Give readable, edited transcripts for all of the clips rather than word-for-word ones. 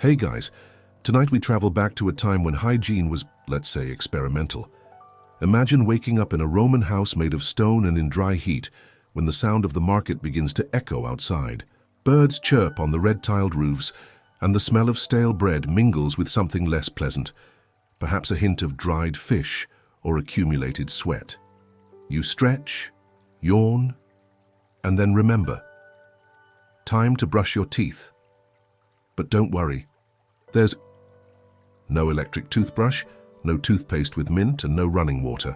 Hey guys, tonight we travel back to a time when hygiene was, let's say, experimental. Imagine waking up in a Roman house made of stone and in dry heat when the sound of the market begins to echo outside. Birds chirp on the red-tiled roofs and the smell of stale bread mingles with something less pleasant, perhaps a hint of dried fish or accumulated sweat. You stretch, yawn, and then remember. Time to brush your teeth. But don't worry. There's no electric toothbrush, no toothpaste with mint, and no running water.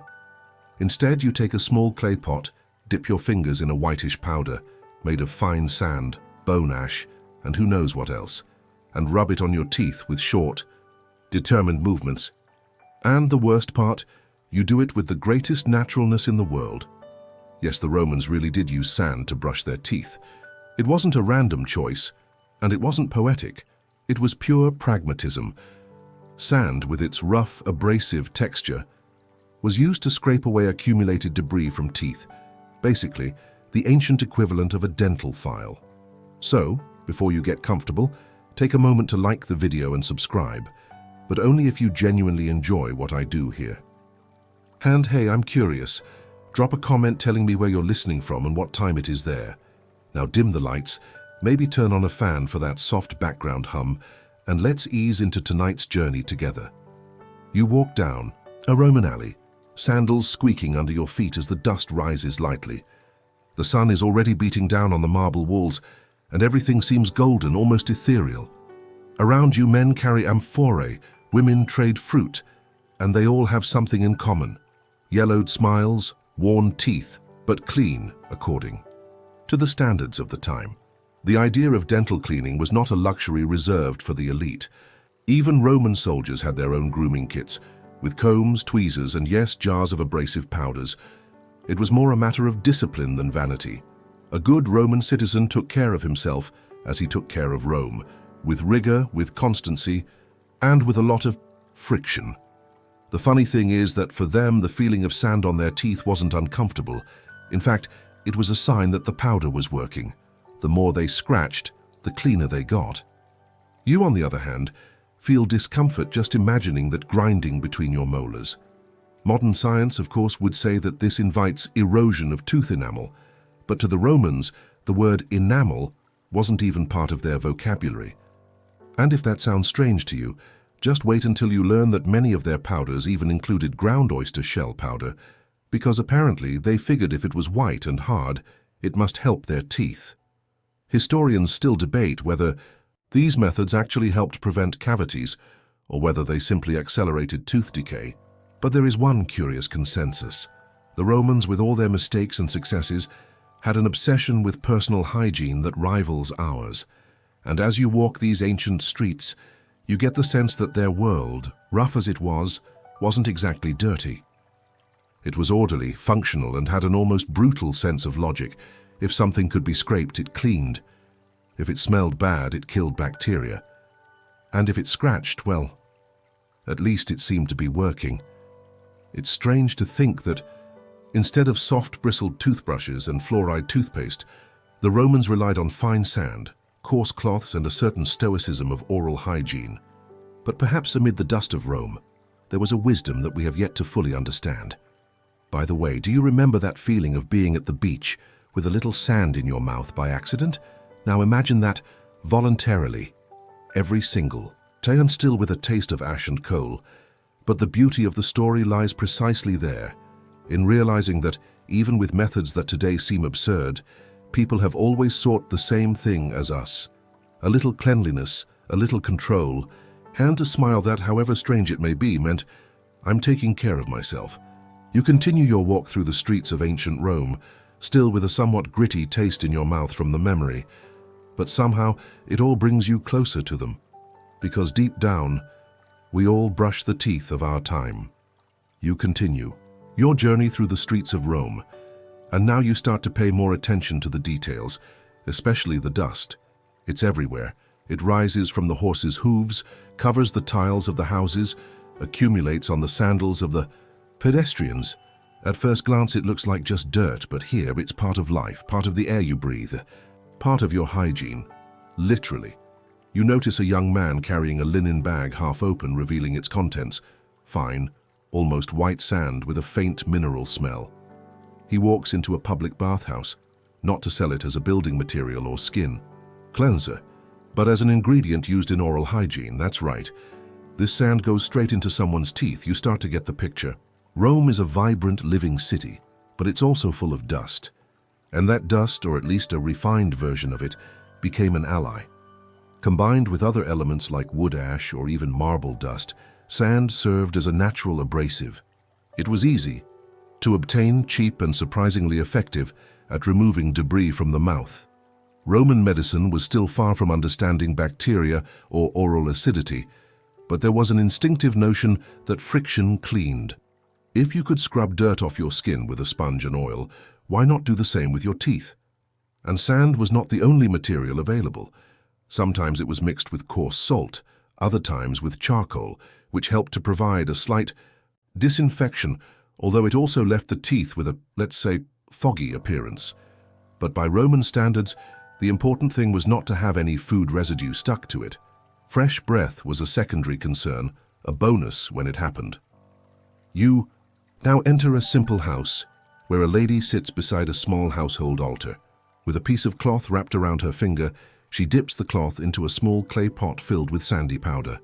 Instead, you take a small clay pot, dip your fingers in a whitish powder made of fine sand, bone ash, and who knows what else, and rub it on your teeth with short, determined movements. And the worst part, you do it with the greatest naturalness in the world. Yes, the Romans really did use sand to brush their teeth. It wasn't a random choice, and it wasn't poetic. It was pure pragmatism. Sand, with its rough, abrasive texture, was used to scrape away accumulated debris from teeth, basically the ancient equivalent of a dental file. So, before you get comfortable, take a moment to like the video and subscribe, but only if you genuinely enjoy what I do here. And hey, I'm curious. Drop a comment telling me where you're listening from and what time it is there. Now dim the lights, maybe turn on a fan for that soft background hum, and let's ease into tonight's journey together. You walk down a Roman alley, sandals squeaking under your feet as the dust rises lightly. The sun is already beating down on the marble walls, and everything seems golden, almost ethereal. Around you, men carry amphorae, women trade fruit, and they all have something in common. Yellowed smiles, worn teeth, but clean, according to the standards of the time. The idea of dental cleaning was not a luxury reserved for the elite. Even Roman soldiers had their own grooming kits, with combs, tweezers, and yes, jars of abrasive powders. It was more a matter of discipline than vanity. A good Roman citizen took care of himself as he took care of Rome, with rigor, with constancy, and with a lot of friction. The funny thing is that for them, the feeling of sand on their teeth wasn't uncomfortable. In fact, it was a sign that the powder was working. The more they scratched, the cleaner they got. You, on the other hand, feel discomfort just imagining that grinding between your molars. Modern science, of course, would say that this invites erosion of tooth enamel, but to the Romans, the word enamel wasn't even part of their vocabulary. And if that sounds strange to you, just wait until you learn that many of their powders even included ground oyster shell powder, because apparently they figured if it was white and hard, it must help their teeth. Historians still debate whether these methods actually helped prevent cavities or whether they simply accelerated tooth decay. But there is one curious consensus. The Romans, with all their mistakes and successes, had an obsession with personal hygiene that rivals ours. And as you walk these ancient streets, you get the sense that their world, rough as it was, wasn't exactly dirty. It was orderly, functional, and had an almost brutal sense of logic. If something could be scraped, it cleaned. If it smelled bad, it killed bacteria. And if it scratched, well, at least it seemed to be working. It's strange to think that, instead of soft bristled toothbrushes and fluoride toothpaste, the Romans relied on fine sand, coarse cloths, and a certain stoicism of oral hygiene. But perhaps amid the dust of Rome, there was a wisdom that we have yet to fully understand. By the way, do you remember that feeling of being at the beach with a little sand in your mouth by accident? Now imagine that voluntarily, every single day, and still with a taste of ash and coal. But the beauty of the story lies precisely there, in realizing that even with methods that today seem absurd, people have always sought the same thing as us: a little cleanliness, a little control, and a smile that, however strange it may be, meant, I'm taking care of myself. You continue your walk through the streets of ancient Rome, still with a somewhat gritty taste in your mouth from the memory, but somehow it all brings you closer to them, because deep down, we all brush the teeth of our time. You continue your journey through the streets of Rome, and now you start to pay more attention to the details, especially the dust. It's everywhere. It rises from the horses' hooves, covers the tiles of the houses, accumulates on the sandals of the pedestrians. At first glance it looks like just dirt, but here it's part of life, part of the air you breathe, part of your hygiene. Literally. You notice a young man carrying a linen bag half open, revealing its contents. Fine, almost white sand with a faint mineral smell. He walks into a public bathhouse, not to sell it as a building material or skin cleanser, but as an ingredient used in oral hygiene. That's right. This sand goes straight into someone's teeth. You start to get the picture. Rome is a vibrant, living city, but it's also full of dust. And that dust, or at least a refined version of it, became an ally. Combined with other elements like wood ash or even marble dust, sand served as a natural abrasive. It was easy to obtain, cheap and surprisingly effective at removing debris from the mouth. Roman medicine was still far from understanding bacteria or oral acidity, but there was an instinctive notion that friction cleaned. If you could scrub dirt off your skin with a sponge and oil, why not do the same with your teeth? And sand was not the only material available. Sometimes it was mixed with coarse salt, other times with charcoal, which helped to provide a slight disinfection, although it also left the teeth with a, let's say, foggy appearance. But by Roman standards, the important thing was not to have any food residue stuck to it. Fresh breath was a secondary concern, a bonus when it happened. You now enter a simple house, where a lady sits beside a small household altar. With a piece of cloth wrapped around her finger, she dips the cloth into a small clay pot filled with sandy powder.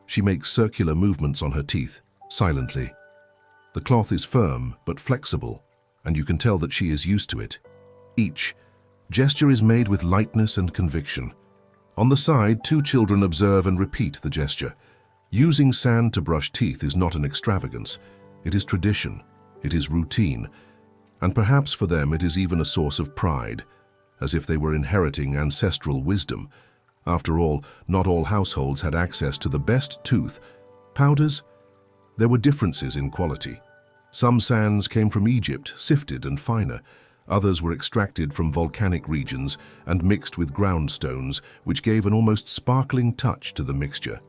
She makes circular movements on her teeth, silently. The cloth is firm but flexible, and you can tell that she is used to it. Each gesture is made with lightness and conviction. On the side, two children observe and repeat the gesture. Using sand to brush teeth is not an extravagance. It is tradition, it is routine, and perhaps for them it is even a source of pride, as if they were inheriting ancestral wisdom. After all, not all households had access to the best tooth powders. There were differences in quality. Some sands came from Egypt, sifted and finer. Others were extracted from volcanic regions and mixed with ground stones, which gave an almost sparkling touch to the mixture,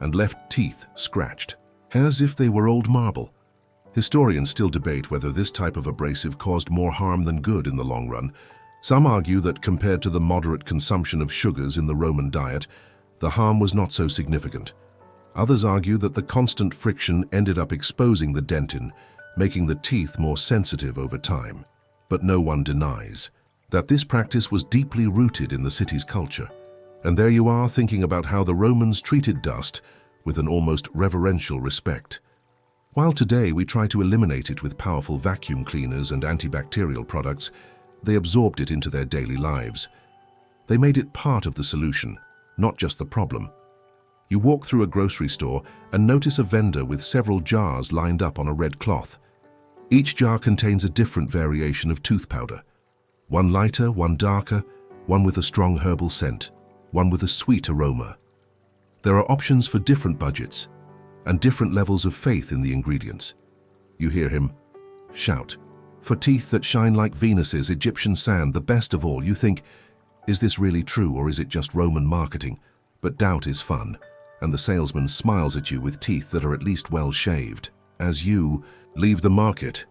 and left teeth scratched, as if they were old marble. Historians still debate whether this type of abrasive caused more harm than good in the long run. Some argue that compared to the moderate consumption of sugars in the Roman diet, the harm was not so significant. Others argue that the constant friction ended up exposing the dentin, making the teeth more sensitive over time. But no one denies that this practice was deeply rooted in the city's culture. And there you are, thinking about how the Romans treated dust with an almost reverential respect. While today we try to eliminate it with powerful vacuum cleaners and antibacterial products, they absorbed it into their daily lives. They made it part of the solution, not just the problem. You walk through a grocery store and notice a vendor with several jars lined up on a red cloth. Each jar contains a different variation of tooth powder. One lighter, one darker, one with a strong herbal scent, one with a sweet aroma. There are options for different budgets and different levels of faith in the ingredients. You hear him shout, "For teeth that shine like Venus's, Egyptian sand, the best of all." You think, is this really true, or is it just Roman marketing? But doubt is fun, and the salesman smiles at you with teeth that are at least well shaved. As you leave the market,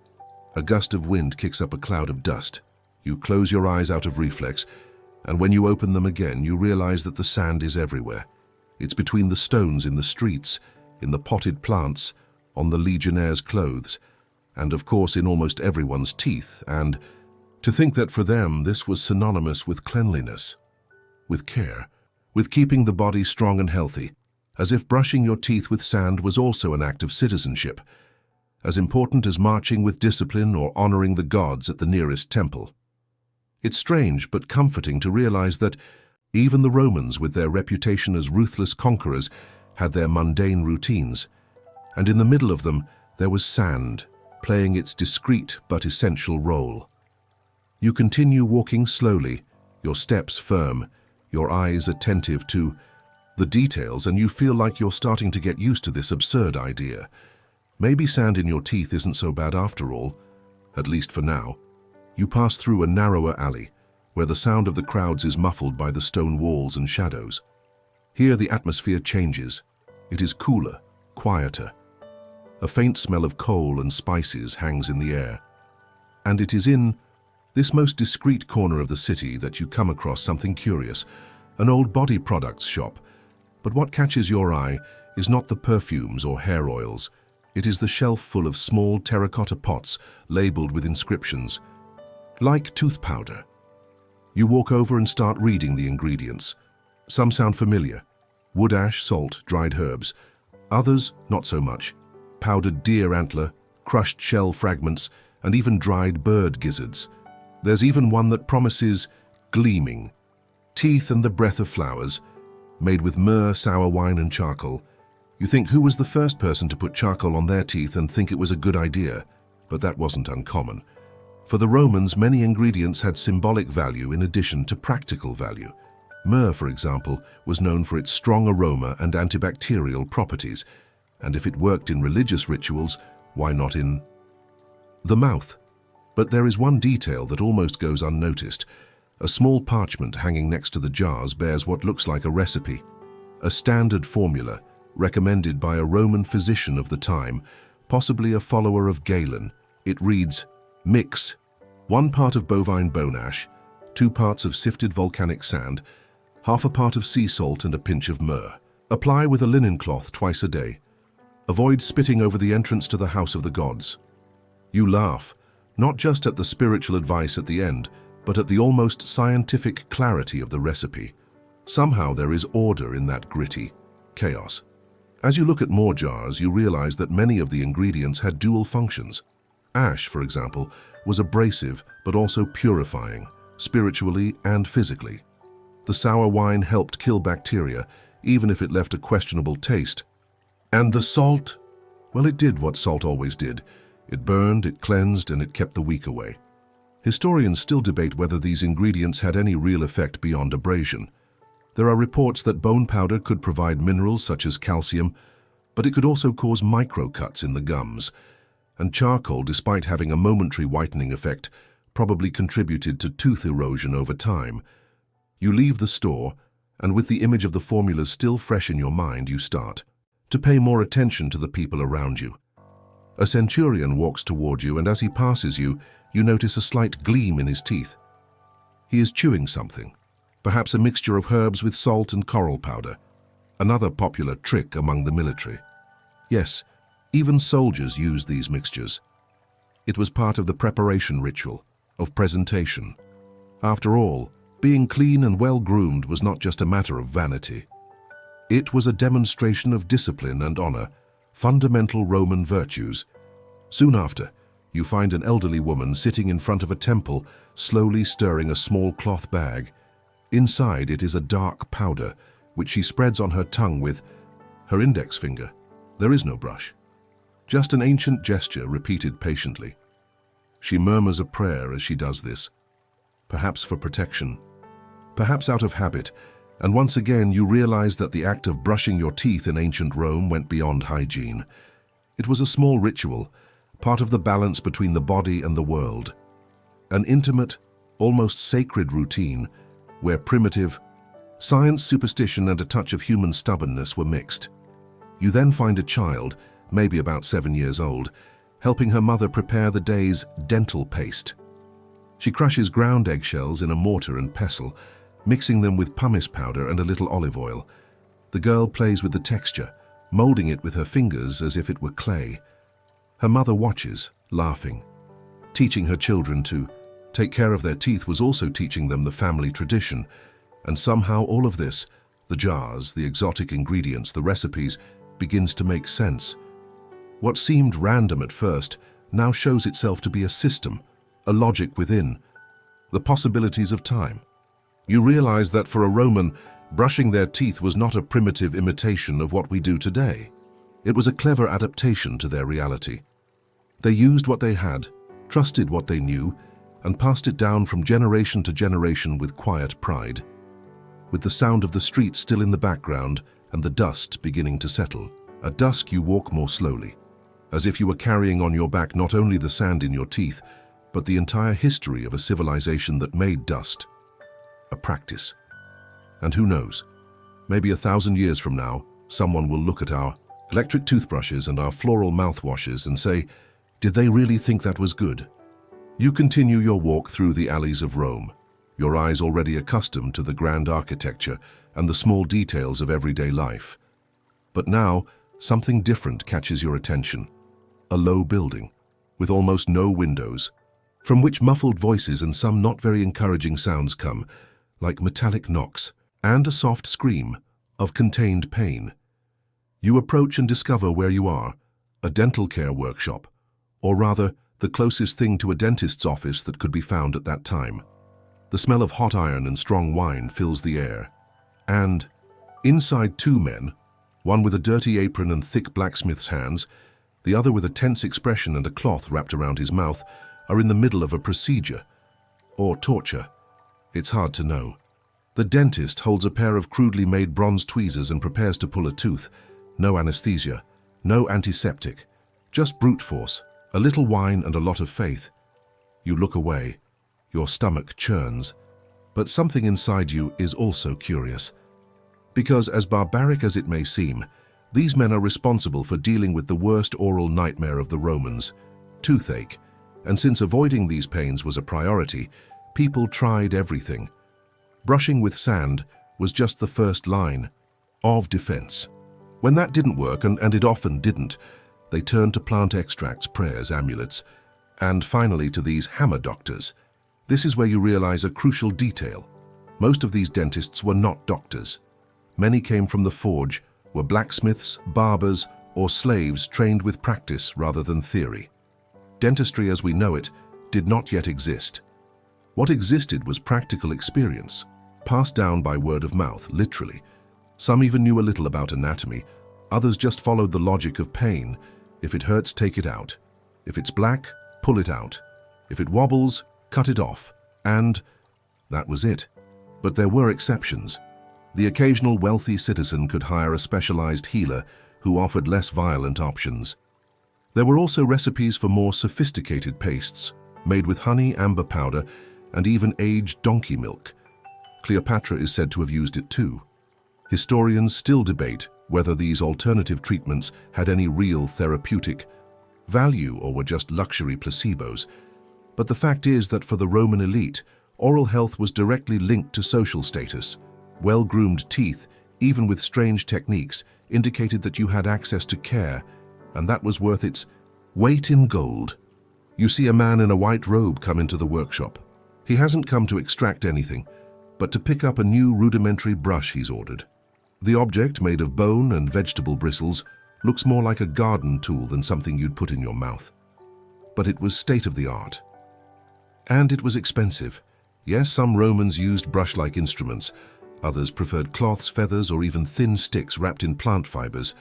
a gust of wind kicks up a cloud of dust. You close your eyes out of reflex, and when you open them again, you realize that the sand is everywhere. It's between the stones in the streets, in the potted plants, on the legionnaires' clothes, and of course in almost everyone's teeth. And to think that for them this was synonymous with cleanliness, with care, with keeping the body strong and healthy, as if brushing your teeth with sand was also an act of citizenship, as important as marching with discipline or honoring the gods at the nearest temple. It's strange but comforting to realize that even the Romans, with their reputation as ruthless conquerors, had their mundane routines, and in the middle of them there was sand, playing its discreet but essential role. You continue walking slowly, your steps firm, your eyes attentive to the details, and you feel like you're starting to get used to this absurd idea. Maybe sand in your teeth isn't so bad after all, at least for now. You pass through a narrower alley, where the sound of the crowds is muffled by the stone walls and shadows. Here the atmosphere changes. It is cooler, quieter. A faint smell of coal and spices hangs in the air. And it is in this most discreet corner of the city that you come across something curious, an old body products shop But what catches your eye is not the perfumes or hair oils. It is the shelf full of small terracotta pots labeled with inscriptions, like tooth powder. You walk over and start reading the ingredients. Some sound familiar: wood ash, salt, dried herbs. Others, not so much: powdered deer antler, crushed shell fragments, and even dried bird gizzards. There's even one that promises gleaming teeth and the breath of flowers, made with myrrh, sour wine, and charcoal. You think, who was the first person to put charcoal on their teeth and think it was a good idea? But that wasn't uncommon. For the Romans, many ingredients had symbolic value in addition to practical value. Myrrh, for example, was known for its strong aroma and antibacterial properties, and if it worked in religious rituals, why not in the mouth? But there is one detail that almost goes unnoticed. A small parchment hanging next to the jars bears what looks like a recipe, a standard formula recommended by a Roman physician of the time, possibly a follower of Galen. It reads, mix 1 part of bovine bone ash, 2 parts of sifted volcanic sand, half a part of sea salt and a pinch of myrrh. Apply with a linen cloth twice a day. Avoid spitting over the entrance to the house of the gods. You laugh, not just at the spiritual advice at the end, but at the almost scientific clarity of the recipe. Somehow there is order in that gritty chaos. As you look at more jars, you realize that many of the ingredients had dual functions. Ash, for example, was abrasive but also purifying, spiritually and physically. The sour wine helped kill bacteria, even if it left a questionable taste. And the salt? Well, it did what salt always did. It burned, it cleansed, and it kept the weak away. Historians still debate whether these ingredients had any real effect beyond abrasion. There are reports that bone powder could provide minerals such as calcium, but it could also cause micro-cuts in the gums. And charcoal, despite having a momentary whitening effect, probably contributed to tooth erosion over time. You leave the store, and with the image of the formulas still fresh in your mind, you start to pay more attention to the people around you. A centurion walks toward you, and as he passes you, you notice a slight gleam in his teeth. He is chewing something, perhaps a mixture of herbs with salt and coral powder, another popular trick among the military. Yes, even soldiers use these mixtures. It was part of the preparation ritual, of presentation. After all, being clean and well-groomed was not just a matter of vanity. It was a demonstration of discipline and honor, fundamental Roman virtues. Soon after, you find an elderly woman sitting in front of a temple, slowly stirring a small cloth bag. Inside it is a dark powder, which she spreads on her tongue with her index finger. There is no brush. Just an ancient gesture repeated patiently. She murmurs a prayer as she does this, perhaps for protection, perhaps out of habit, and once again you realize that the act of brushing your teeth in ancient Rome went beyond hygiene. It was a small ritual, part of the balance between the body and the world. An intimate, almost sacred routine where primitive science, superstition, and a touch of human stubbornness were mixed. You then find a child, maybe about 7 years old, helping her mother prepare the day's dental paste. She crushes ground eggshells in a mortar and pestle, mixing them with pumice powder and a little olive oil. The girl plays with the texture, molding it with her fingers as if it were clay. Her mother watches, laughing. Teaching her children to take care of their teeth was also teaching them the family tradition. And somehow all of this, the jars, the exotic ingredients, the recipes, begins to make sense. What seemed random at first now shows itself to be a system, a logic within, the possibilities of time. You realize that for a Roman, brushing their teeth was not a primitive imitation of what we do today. It was a clever adaptation to their reality. They used what they had, trusted what they knew, and passed it down from generation to generation with quiet pride. With the sound of the street still in the background and the dust beginning to settle, at dusk you walk more slowly, as if you were carrying on your back not only the sand in your teeth, but the entire history of a civilization that made dust a practice. And who knows, maybe 1,000 years from now, someone will look at our electric toothbrushes and our floral mouthwashes and say, did they really think that was good? You continue your walk through the alleys of Rome, your eyes already accustomed to the grand architecture and the small details of everyday life. But now, something different catches your attention. A low building, with almost no windows, from which muffled voices and some not very encouraging sounds come, like metallic knocks, and a soft scream of contained pain. You approach and discover where you are, a dental care workshop, or rather, the closest thing to a dentist's office that could be found at that time. The smell of hot iron and strong wine fills the air, and inside two men, one with a dirty apron and thick blacksmith's hands, the other with a tense expression and a cloth wrapped around his mouth, are in the middle of a procedure, or torture. It's hard to know. The dentist holds a pair of crudely made bronze tweezers and prepares to pull a tooth. No anesthesia, no antiseptic, just brute force, a little wine and a lot of faith. You look away. Your stomach churns. But something inside you is also curious. Because as barbaric as it may seem, these men are responsible for dealing with the worst oral nightmare of the Romans, toothache. And since avoiding these pains was a priority, people tried everything. Brushing with sand was just the first line of defense. When that didn't work, and it often didn't, they turned to plant extracts, prayers, amulets, and finally to these hammer doctors. This is where you realize a crucial detail. Most of these dentists were not doctors. Many came from the forge, were blacksmiths, barbers, or slaves trained with practice rather than theory. Dentistry as we know it did not yet exist. What existed was practical experience, passed down by word of mouth, literally. Some even knew a little about anatomy. Others just followed the logic of pain. If it hurts, take it out. If it's black, pull it out. If it wobbles, cut it off. And that was it. But there were exceptions. The occasional wealthy citizen could hire a specialized healer who offered less violent options. There were also recipes for more sophisticated pastes, made with honey, amber powder, and even aged donkey milk. Cleopatra is said to have used it too. Historians still debate whether these alternative treatments had any real therapeutic value or were just luxury placebos. But the fact is that for the Roman elite, oral health was directly linked to social status. Well-groomed teeth, even with strange techniques, indicated that you had access to care, and that was worth its weight in gold. You see a man in a white robe come into the workshop. He hasn't come to extract anything, but to pick up a new rudimentary brush he's ordered. The object, made of bone and vegetable bristles, looks more like a garden tool than something you'd put in your mouth. But it was state-of-the-art. And it was expensive. Yes, some Romans used brush-like instruments. Others preferred cloths, feathers, or even thin sticks wrapped in plant fibers.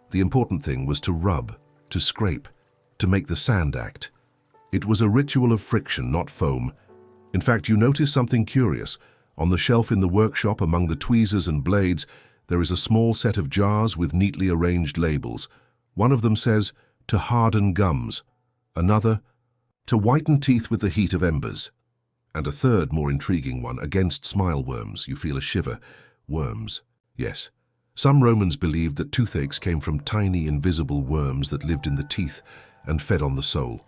The important thing was to rub, to scrape, to make the sand act. It was a ritual of friction, not foam. In fact, you notice something curious. On the shelf in the workshop, among the tweezers and blades, there is a small set of jars with neatly arranged labels. One of them says, "To harden gums." Another, "To whiten teeth with the heat of embers." And a third, more intriguing one, "Against smile worms." You feel a shiver. Worms. Yes. Some Romans believed that toothaches came from tiny, invisible worms that lived in the teeth and fed on the soul.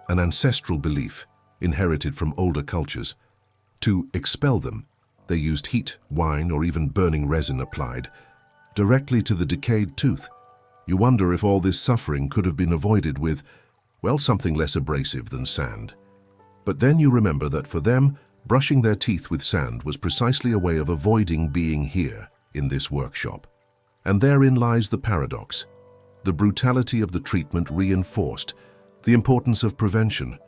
An ancestral belief, inherited from older cultures. To expel them, they used heat, wine, or even burning resin applied directly to the decayed tooth. You wonder if all this suffering could have been avoided with, well, something less abrasive than sand. But then you remember that for them, brushing their teeth with sand was precisely a way of avoiding being here, in this workshop. And therein lies the paradox. The brutality of the treatment reinforced the importance of prevention.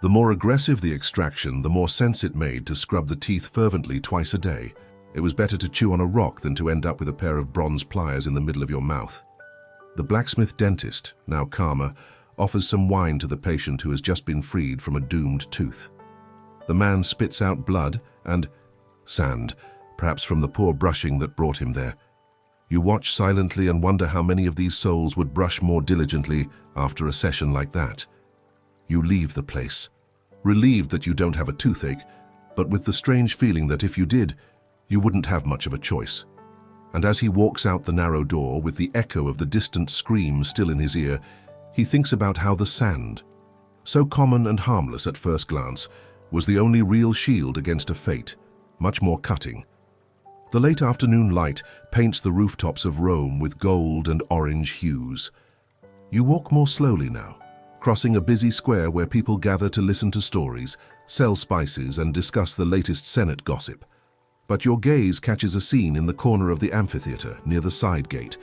The more aggressive the extraction, the more sense it made to scrub the teeth fervently twice a day. It was better to chew on a rock than to end up with a pair of bronze pliers in the middle of your mouth. The blacksmith dentist, now calmer, offers some wine to the patient who has just been freed from a doomed tooth. The man spits out blood and sand, perhaps from the poor brushing that brought him there. You watch silently and wonder how many of these souls would brush more diligently after a session like that. You leave the place, relieved that you don't have a toothache, but with the strange feeling that if you did, you wouldn't have much of a choice. And as he walks out the narrow door with the echo of the distant scream still in his ear, he thinks about how the sand, so common and harmless at first glance, was the only real shield against a fate, much more cutting. The late afternoon light paints the rooftops of Rome with gold and orange hues. You walk more slowly now, crossing a busy square where people gather to listen to stories, sell spices, and discuss the latest Senate gossip. But your gaze catches a scene in the corner of the amphitheater near the side gate,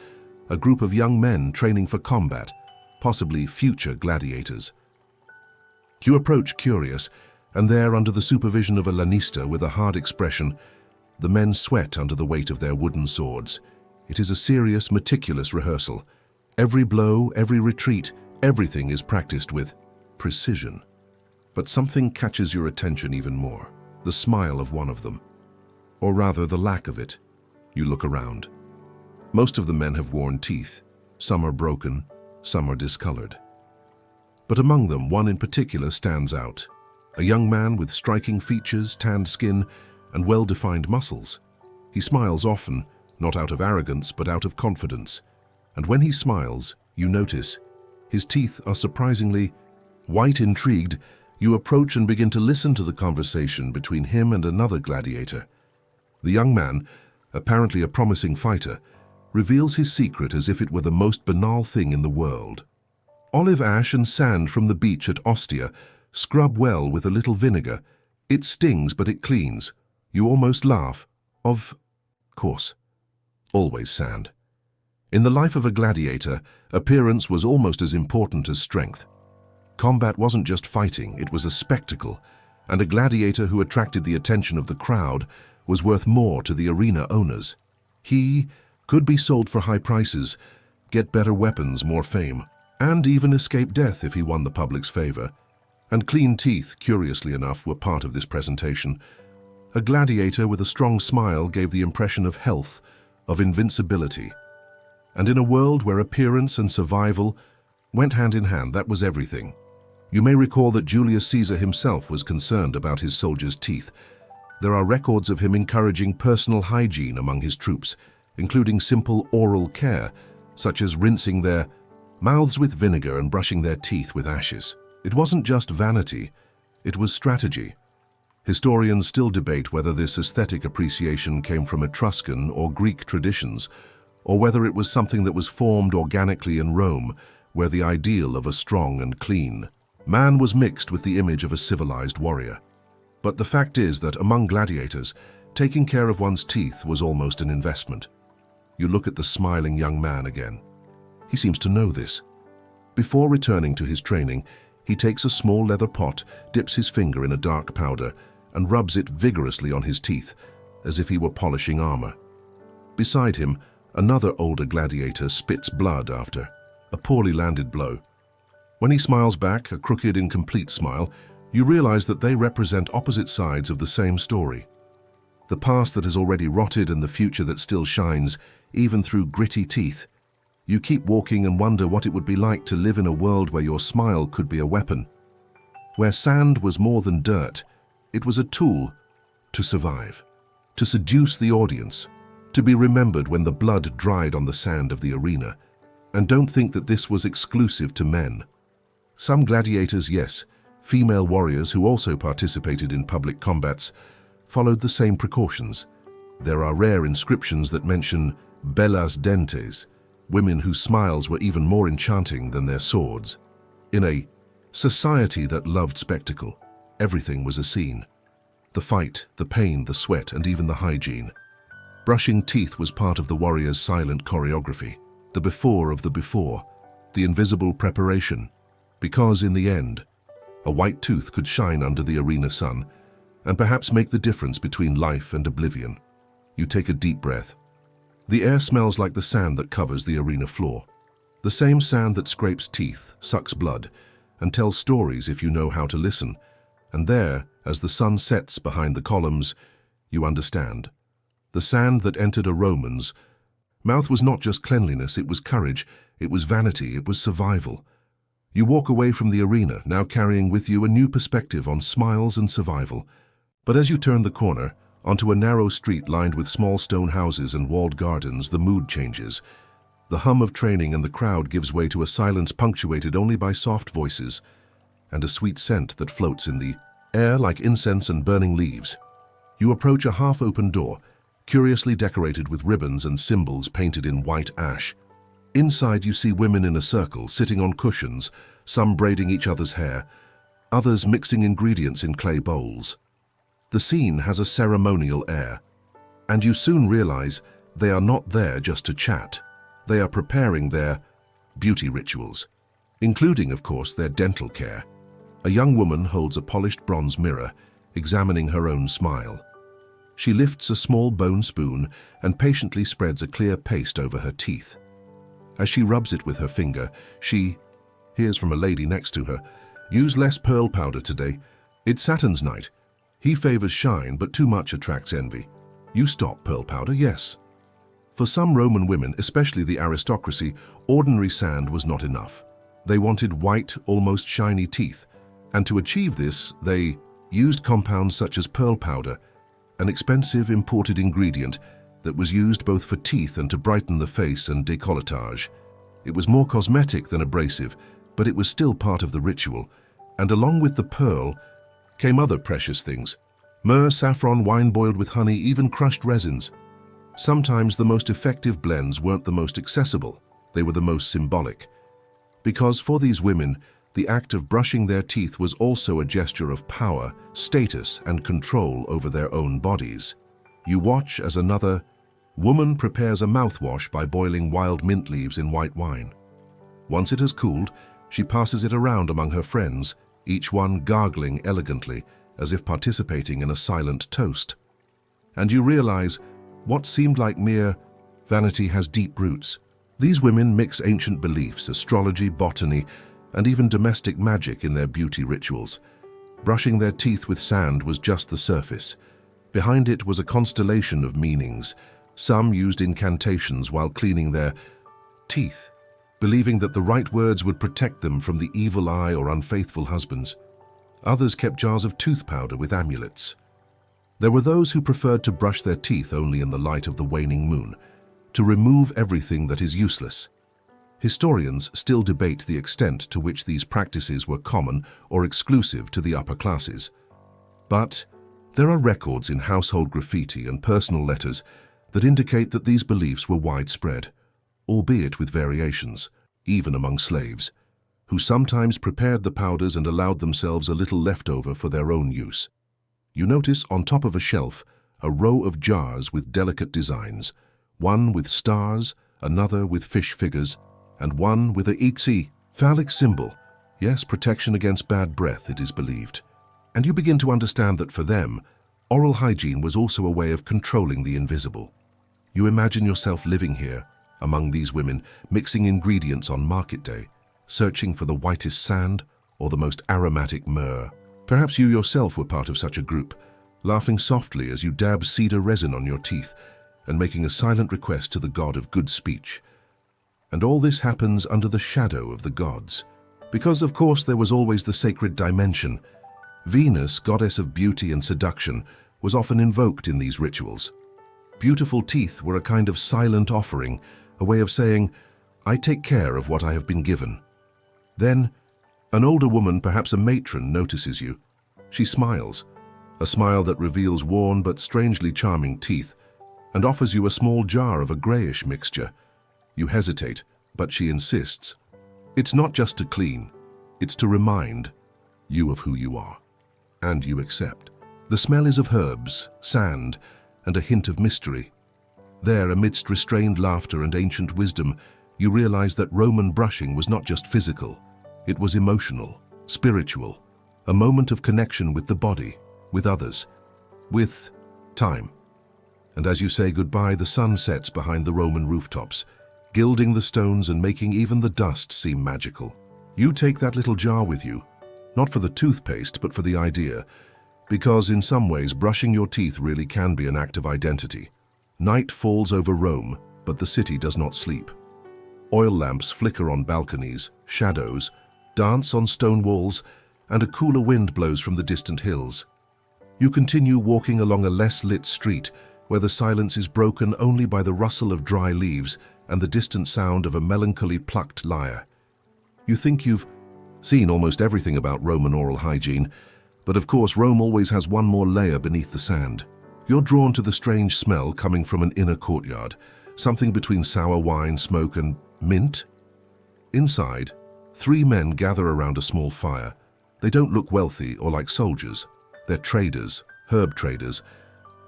a group of young men training for combat, possibly future gladiators. You approach curious, and there, under the supervision of a lanista with a hard expression, the men sweat under the weight of their wooden swords. It is a serious, meticulous rehearsal. Every blow, every retreat, everything is practiced with precision. But something catches your attention even more, the smile of one of them. Or rather, the lack of it. You look around. Most of the men have worn teeth. Some are broken, some are discolored. But among them, one in particular stands out. A young man with striking features, tanned skin, and well-defined muscles. He smiles often, not out of arrogance, but out of confidence. And when he smiles, you notice, his teeth are surprisingly white. Intrigued, you approach and begin to listen to the conversation between him and another gladiator. The young man, apparently a promising fighter, reveals his secret as if it were the most banal thing in the world. Olive ash and sand from the beach at Ostia scrub well with a little vinegar. It stings, but it cleans. You almost laugh. Of course. Always sand. In the life of a gladiator, appearance was almost as important as strength. Combat wasn't just fighting, it was a spectacle, and a gladiator who attracted the attention of the crowd was worth more to the arena owners. He could be sold for high prices, get better weapons, more fame, and even escape death if he won the public's favor. And clean teeth, curiously enough, were part of this presentation. A gladiator with a strong smile gave the impression of health, of invincibility. And in a world where appearance and survival went hand in hand, that was everything. You may recall that Julius Caesar himself was concerned about his soldiers' teeth. There are records of him encouraging personal hygiene among his troops, including simple oral care, such as rinsing their mouths with vinegar and brushing their teeth with ashes. It wasn't just vanity, it was strategy. Historians still debate whether this aesthetic appreciation came from Etruscan or Greek traditions, or whether it was something that was formed organically in Rome, where the ideal of a strong and clean man was mixed with the image of a civilized warrior. But the fact is that among gladiators, taking care of one's teeth was almost an investment. You look at the smiling young man again. He seems to know this. Before returning to his training, he takes a small leather pot, dips his finger in a dark powder, and rubs it vigorously on his teeth, as if he were polishing armor. Beside him, another older gladiator spits blood after a poorly landed blow. When he smiles back, a crooked, incomplete smile, you realize that they represent opposite sides of the same story. The past that has already rotted and the future that still shines, even through gritty teeth. You keep walking and wonder what it would be like to live in a world where your smile could be a weapon. Where sand was more than dirt, it was a tool to survive, to seduce the audience, to be remembered when the blood dried on the sand of the arena. And don't think that this was exclusive to men. Some gladiators, yes, female warriors who also participated in public combats, followed the same precautions. There are rare inscriptions that mention bellas dentes, women whose smiles were even more enchanting than their swords. In a society that loved spectacle, everything was a scene. The fight, the pain, the sweat, and even the hygiene. Brushing teeth was part of the warrior's silent choreography, the before of the before, the invisible preparation, because in the end, a white tooth could shine under the arena sun and perhaps make the difference between life and oblivion. You take a deep breath. The air smells like the sand that covers the arena floor. The same sand that scrapes teeth, sucks blood, and tells stories if you know how to listen. And there, as the sun sets behind the columns, you understand. The sand that entered a Roman's mouth was not just cleanliness, it was courage, it was vanity, it was survival. You walk away from the arena, now carrying with you a new perspective on smiles and survival. But as you turn the corner, onto a narrow street lined with small stone houses and walled gardens, the mood changes. The hum of training and the crowd gives way to a silence punctuated only by soft voices and a sweet scent that floats in the air like incense and burning leaves. You approach a half-open door, curiously decorated with ribbons and symbols painted in white ash. Inside you see women in a circle, sitting on cushions, some braiding each other's hair, others mixing ingredients in clay bowls. The scene has a ceremonial air, and you soon realize they are not there just to chat. They are preparing their beauty rituals, including, of course, their dental care. A young woman holds a polished bronze mirror, examining her own smile. She lifts a small bone spoon and patiently spreads a clear paste over her teeth. As she rubs it with her finger, she hears from a lady next to her, "Use less pearl powder today. It's Saturn's night. He favors shine, but too much attracts envy. You stop pearl powder, yes." For some Roman women, especially the aristocracy, ordinary sand was not enough. They wanted white, almost shiny teeth, and to achieve this, they used compounds such as pearl powder, an expensive imported ingredient that was used both for teeth and to brighten the face and décolletage. It was more cosmetic than abrasive, but it was still part of the ritual, and along with the pearl came other precious things: myrrh, saffron, wine boiled with honey, even crushed resins. Sometimes the most effective blends weren't the most accessible, they were the most symbolic. Because for these women, the act of brushing their teeth was also a gesture of power, status, and control over their own bodies. You watch as another woman prepares a mouthwash by boiling wild mint leaves in white wine. Once it has cooled, she passes it around among her friends, each one gargling elegantly, as if participating in a silent toast. And you realize what seemed like mere vanity has deep roots. These women mix ancient beliefs, astrology, botany, and even domestic magic in their beauty rituals. Brushing their teeth with sand was just the surface. Behind it was a constellation of meanings. Some used incantations while cleaning their teeth, believing that the right words would protect them from the evil eye or unfaithful husbands. Others kept jars of tooth powder with amulets. There were those who preferred to brush their teeth only in the light of the waning moon, to remove everything that is useless. Historians still debate the extent to which these practices were common or exclusive to the upper classes. But there are records in household graffiti and personal letters that indicate that these beliefs were widespread, albeit with variations, even among slaves, who sometimes prepared the powders and allowed themselves a little leftover for their own use. You notice on top of a shelf a row of jars with delicate designs, one with stars, another with fish figures, and one with a ixi, phallic symbol. Yes, protection against bad breath, it is believed. And you begin to understand that for them, oral hygiene was also a way of controlling the invisible. You imagine yourself living here, among these women, mixing ingredients on market day, searching for the whitest sand or the most aromatic myrrh. Perhaps you yourself were part of such a group, laughing softly as you dab cedar resin on your teeth and making a silent request to the god of good speech. And all this happens under the shadow of the gods. Because, of course, there was always the sacred dimension. Venus, goddess of beauty and seduction, was often invoked in these rituals. Beautiful teeth were a kind of silent offering, a way of saying, "I take care of what I have been given." Then, an older woman, perhaps a matron, notices you. She smiles, a smile that reveals worn but strangely charming teeth, and offers you a small jar of a grayish mixture. You hesitate, but she insists. It's not just to clean, it's to remind you of who you are. And you accept. The smell is of herbs, sand, and a hint of mystery. There, amidst restrained laughter and ancient wisdom, you realize that Roman brushing was not just physical. It was emotional, spiritual, a moment of connection with the body, with others, with time. And as you say goodbye, the sun sets behind the Roman rooftops, gilding the stones and making even the dust seem magical. You take that little jar with you, not for the toothpaste, but for the idea, because in some ways brushing your teeth really can be an act of identity. Night falls over Rome, but the city does not sleep. Oil lamps flicker on balconies, shadows dance on stone walls, and a cooler wind blows from the distant hills. You continue walking along a less lit street where the silence is broken only by the rustle of dry leaves and the distant sound of a melancholy plucked lyre. You think you've seen almost everything about Roman oral hygiene, But of course, Rome always has one more layer beneath the sand. You're drawn to the strange smell coming from an inner courtyard, something between sour wine, smoke, and mint. Inside, 3 men gather around a small fire. They don't look wealthy or like soldiers. They're traders, herb traders,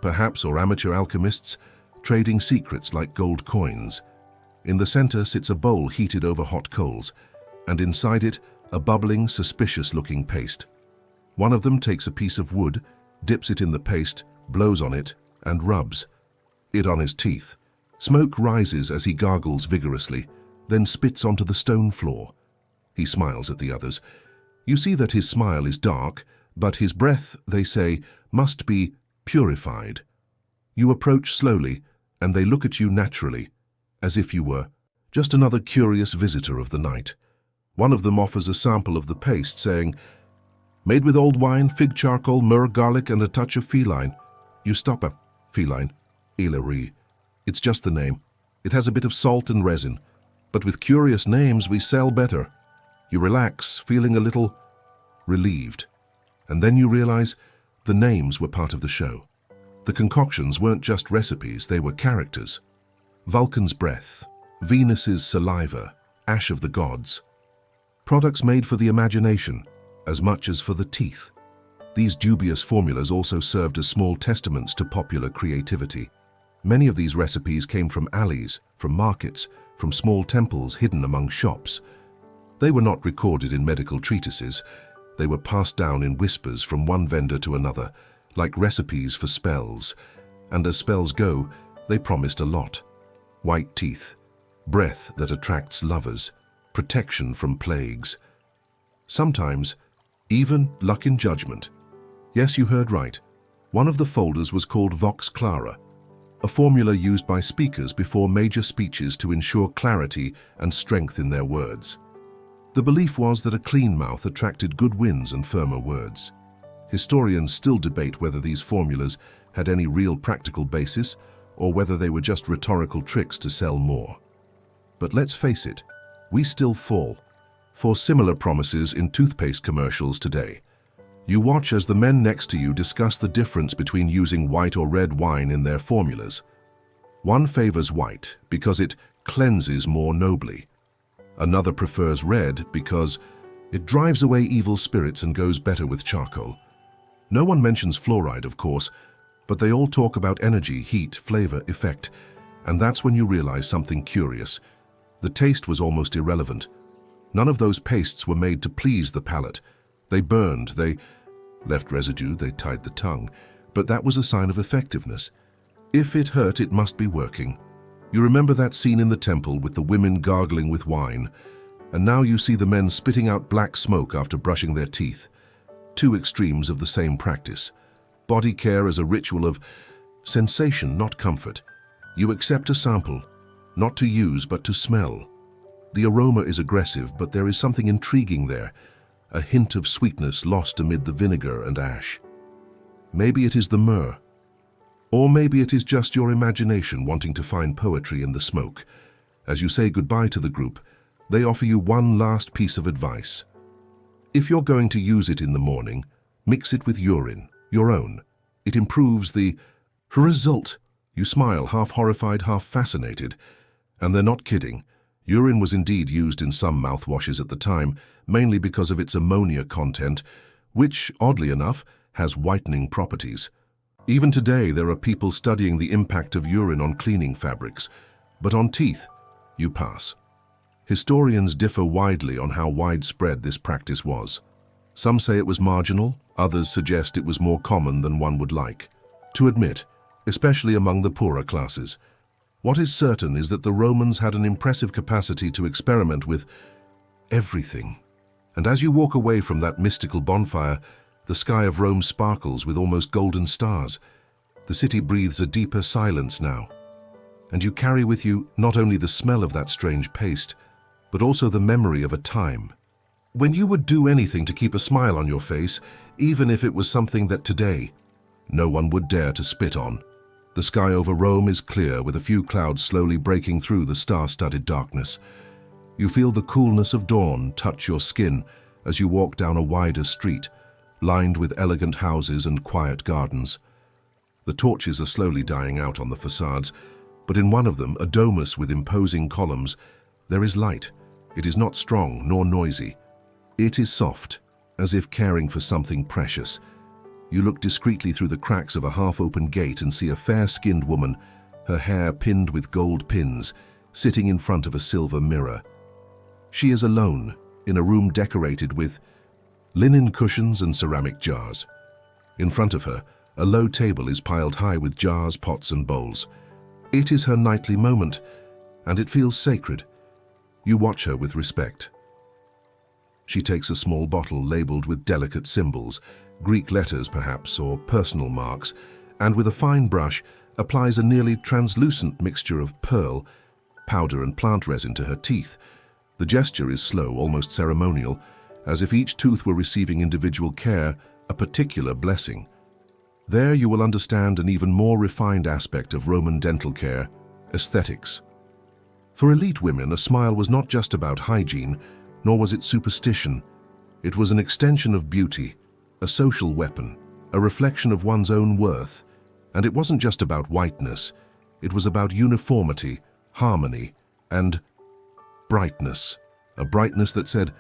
perhaps, or amateur alchemists, trading secrets like gold coins. In the center sits a bowl heated over hot coals, and inside it, a bubbling, suspicious-looking paste. One of them takes a piece of wood, dips it in the paste, blows on it, and rubs it on his teeth. Smoke rises as he gargles vigorously, then spits onto the stone floor. He smiles at the others. You see that his smile is dark, but his breath, they say, must be purified. You approach slowly, and they look at you naturally, as if you were just another curious visitor of the night. One of them offers a sample of the paste, saying, "Made with old wine, fig charcoal, myrrh, garlic, and a touch of feline." You stop a feline, Ilari. It's just the name. It has a bit of salt and resin. But with curious names, we sell better. You relax, feeling a little relieved. And then you realize the names were part of the show. The concoctions weren't just recipes, they were characters. Vulcan's breath, Venus's saliva, ash of the gods. Products made for the imagination, as much as for the teeth. These dubious formulas also served as small testaments to popular creativity. Many of these recipes came from alleys, from markets, from small temples hidden among shops. They were not recorded in medical treatises. They were passed down in whispers from one vendor to another, like recipes for spells. And as spells go, they promised a lot. White teeth, breath that attracts lovers, protection from plagues. Sometimes, even luck in judgment. Yes, you heard right. One of the folders was called Vox Clara, a formula used by speakers before major speeches to ensure clarity and strength in their words. The belief was that a clean mouth attracted good winds and firmer words. Historians still debate whether these formulas had any real practical basis or whether they were just rhetorical tricks to sell more. But let's face it, we still fall for similar promises in toothpaste commercials today. You watch as the men next to you discuss the difference between using white or red wine in their formulas. One favors white because it cleanses more nobly. Another prefers red because it drives away evil spirits and goes better with charcoal. No one mentions fluoride, of course, but they all talk about energy, heat, flavor, effect, and that's when you realize something curious. The taste was almost irrelevant. None of those pastes were made to please the palate. They burned, they left residue, they tied the tongue, but that was a sign of effectiveness. If it hurt, it must be working. You remember that scene in the temple with the women gargling with wine, and now you see the men spitting out black smoke after brushing their teeth. Two extremes of the same practice. Body care as a ritual of sensation, not comfort. You accept a sample, not to use but to smell. The aroma is aggressive, but there is something intriguing there, a hint of sweetness lost amid the vinegar and ash. Maybe it is the myrrh. Or maybe it is just your imagination wanting to find poetry in the smoke. As you say goodbye to the group, they offer you one last piece of advice. If you're going to use it in the morning, mix it with urine, your own. It improves the result. You smile, half horrified, half fascinated. And they're not kidding. Urine was indeed used in some mouthwashes at the time, mainly because of its ammonia content, which, oddly enough, has whitening properties. Even today, there are people studying the impact of urine on cleaning fabrics, but on teeth, you pass. Historians differ widely on how widespread this practice was. Some say it was marginal, others suggest it was more common than one would like to admit, especially among the poorer classes. What is certain is that the Romans had an impressive capacity to experiment with everything. And as you walk away from that mystical bonfire, the sky of Rome sparkles with almost golden stars. The city breathes a deeper silence now. And you carry with you not only the smell of that strange paste, but also the memory of a time when you would do anything to keep a smile on your face, even if it was something that today no one would dare to spit on. The sky over Rome is clear, with a few clouds slowly breaking through the star-studded darkness. You feel the coolness of dawn touch your skin as you walk down a wider street, lined with elegant houses and quiet gardens. The torches are slowly dying out on the facades, but in one of them, a domus with imposing columns, there is light. It is not strong nor noisy. It is soft, as if caring for something precious. You look discreetly through the cracks of a half-open gate and see a fair-skinned woman, her hair pinned with gold pins, sitting in front of a silver mirror. She is alone, in a room decorated with linen cushions and ceramic jars. In front of her, a low table is piled high with jars, pots and bowls. It is her nightly moment, and it feels sacred. You watch her with respect. She takes a small bottle labeled with delicate symbols, Greek letters perhaps, or personal marks, and with a fine brush applies a nearly translucent mixture of pearl, powder and plant resin to her teeth. The gesture is slow, almost ceremonial, as if each tooth were receiving individual care, a particular blessing. There you will understand an even more refined aspect of Roman dental care, aesthetics. For elite women, a smile was not just about hygiene, nor was it superstition. It was an extension of beauty, a social weapon, a reflection of one's own worth. And it wasn't just about whiteness. It was about uniformity, harmony, and brightness. A brightness that said,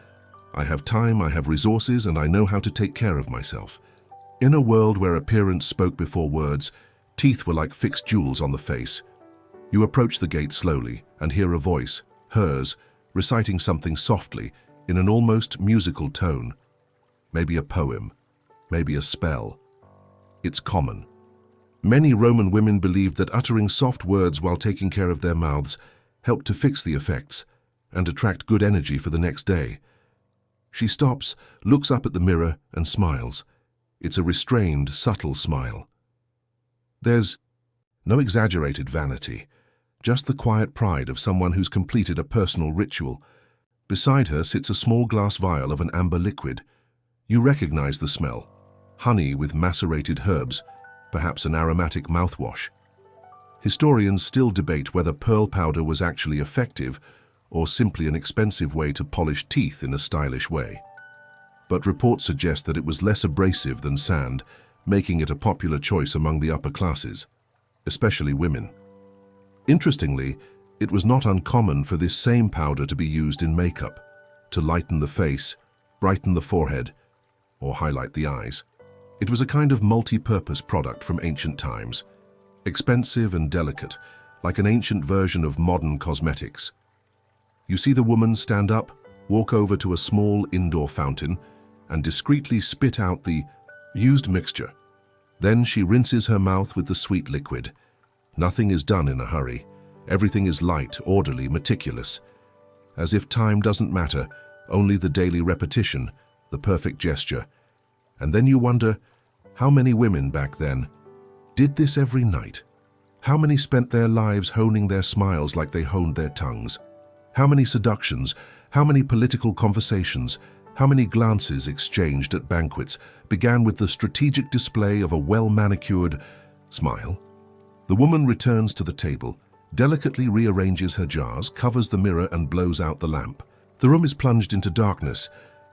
I have time, I have resources, and I know how to take care of myself. In a world where appearance spoke before words, teeth were like fixed jewels on the face. You approach the gate slowly and hear a voice, hers, reciting something softly in an almost musical tone. Maybe a poem, maybe a spell. It's common. Many Roman women believed that uttering soft words while taking care of their mouths helped to fix the effects and attract good energy for the next day. She stops, looks up at the mirror and smiles. It's a restrained, subtle smile. There's no exaggerated vanity, just the quiet pride of someone who's completed a personal ritual. Beside her sits a small glass vial of an amber liquid. You recognize the smell. Honey with macerated herbs, perhaps an aromatic mouthwash. Historians still debate whether pearl powder was actually effective or simply an expensive way to polish teeth in a stylish way. But reports suggest that it was less abrasive than sand, making it a popular choice among the upper classes, especially women. Interestingly, it was not uncommon for this same powder to be used in makeup, to lighten the face, brighten the forehead, or highlight the eyes. It was a kind of multi-purpose product from ancient times, expensive and delicate, like an ancient version of modern cosmetics. You see the woman stand up, walk over to a small indoor fountain, and discreetly spit out the used mixture. Then she rinses her mouth with the sweet liquid. Nothing is done in a hurry. Everything is light, orderly, meticulous. As if time doesn't matter, only the daily repetition, the perfect gesture. And then you wonder, how many women back then did this every night? How many spent their lives honing their smiles like they honed their tongues? How many seductions, how many political conversations, how many glances exchanged at banquets began with the strategic display of a well-manicured smile? The woman returns to the table, delicately rearranges her jars, covers the mirror and blows out the lamp. The room is plunged into darkness,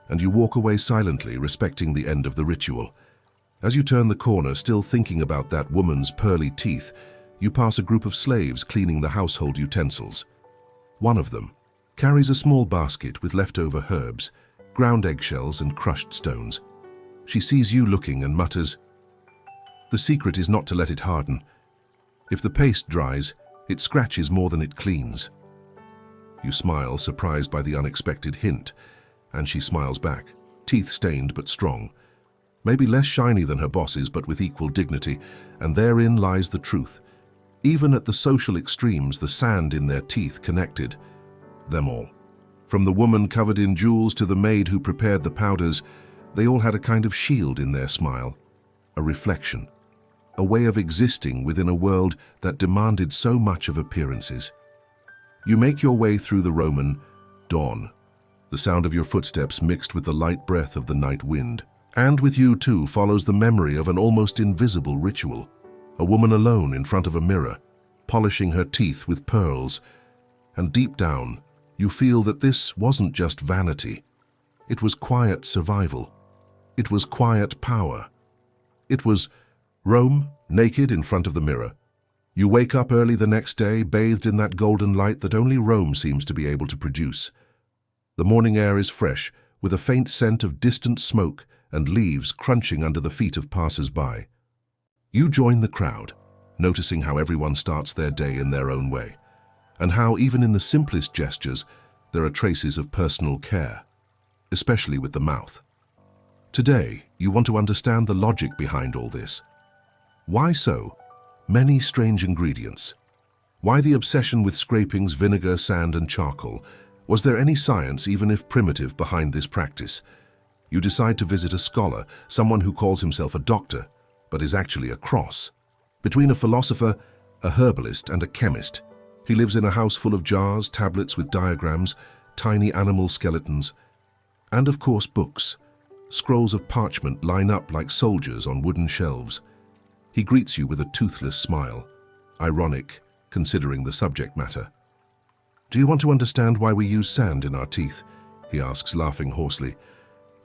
and you walk away silently, respecting the end of the ritual. As you turn the corner, still thinking about that woman's pearly teeth, you pass a group of slaves cleaning the household utensils. One of them carries a small basket with leftover herbs, ground eggshells and crushed stones. She sees you looking and mutters, "The secret is not to let it harden. If the paste dries, it scratches more than it cleans." You smile, surprised by the unexpected hint, and she smiles back, teeth stained but strong. Maybe less shiny than her bosses, but with equal dignity, and therein lies the truth. Even at the social extremes, the sand in their teeth connected them all. From the woman covered in jewels to the maid who prepared the powders, they all had a kind of shield in their smile, a reflection, a way of existing within a world that demanded so much of appearances. You make your way through the Roman dawn, the sound of your footsteps mixed with the light breath of the night wind. And with you, too, follows the memory of an almost invisible ritual, a woman alone in front of a mirror, polishing her teeth with pearls. And deep down, you feel that this wasn't just vanity. It was quiet survival. It was quiet power. It was Rome, naked in front of the mirror. You wake up early the next day, bathed in that golden light that only Rome seems to be able to produce. The morning air is fresh, with a faint scent of distant smoke and leaves crunching under the feet of passers-by. You join the crowd, noticing how everyone starts their day in their own way, and how even in the simplest gestures there are traces of personal care, especially with the mouth. Today, you want to understand the logic behind all this. Why so many strange ingredients? Why the obsession with scrapings, vinegar, sand, and charcoal? Was there any science, even if primitive, behind this practice? You decide to visit a scholar, someone who calls himself a doctor, but is actually a cross between a philosopher, a herbalist, and a chemist. He lives in a house full of jars, tablets with diagrams, tiny animal skeletons, and of course books. Scrolls of parchment line up like soldiers on wooden shelves. He greets you with a toothless smile, ironic, considering the subject matter. "Do you want to understand why we use sand in our teeth?" he asks, laughing hoarsely.